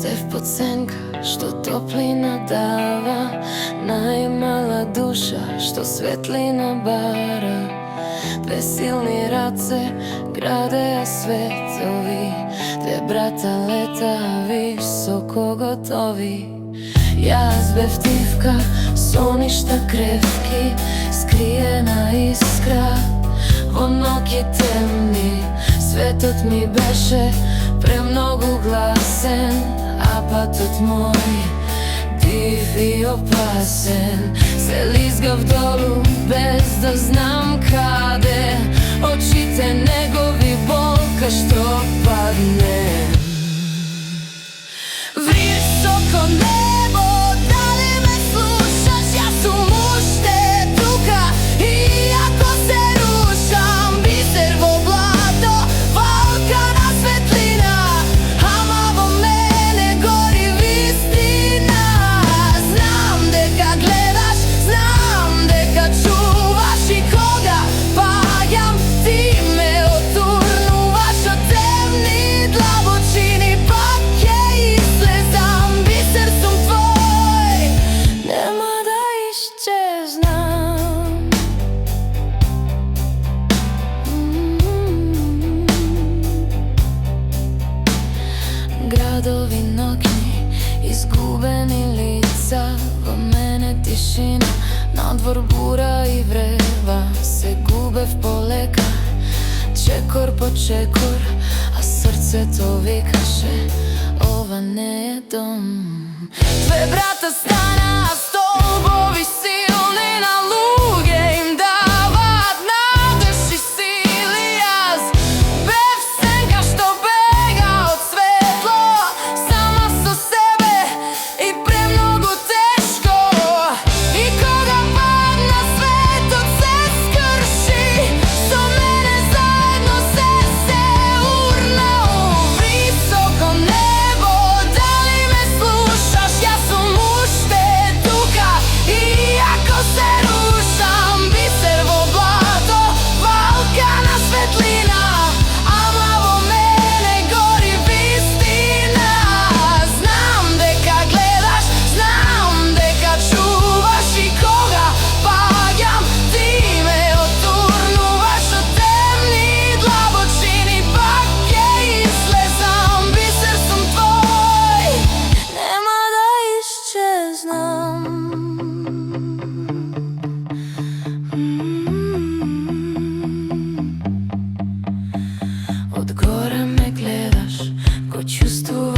Стев под сенка, што топлина дава, најмала душа, што светлина бара. Две силни раце градеа светови, две брата лета високо готови. Јас бев тивка со ништа кревки, скриена искра во ноќи темни. Светот ми беше премногу гласен, а патот мој див и опасен. Се лизгав долу без да знам каде, очите негови болка што падне. Високо небо, дали ме слушаш? Јас сум уште тука, иако се рушам. Бисер во блато, валкана светлина, ама во мене гори вистина. Знам дека гледаш, знам дека чуваш, и кога паѓам ти ме отурнуваш од темни длабочини. Пак ќе излезам, бисер сум твој, нема да исчезнам. Градови ноќни, изгубени лица, во мене тишина, надвор бура и врева. Се губев полека, чекор по чекор, а срцето викаше, ова не е дом. Две брата стана столбови силни, на луѓе им даваат надеж и сили. Јас бев сенка што бега од светло, сама со себе и премногу тешко. И кога падна светот се скрши, со мене заедно се урна. Високо небо, дали ме слушаш? Јас сум уште тука, иако се рушам. Бисер во блато, валкана светлина, ама во мене гори вистина. Знам дека гледаш, знам дека чуваш, и кога паѓам ти ме отурнуваш од темни длабочини. Пак ќе излезам, бисер сум твој, нема да исчезнам. Од горе ме гледаш, го чувствуваш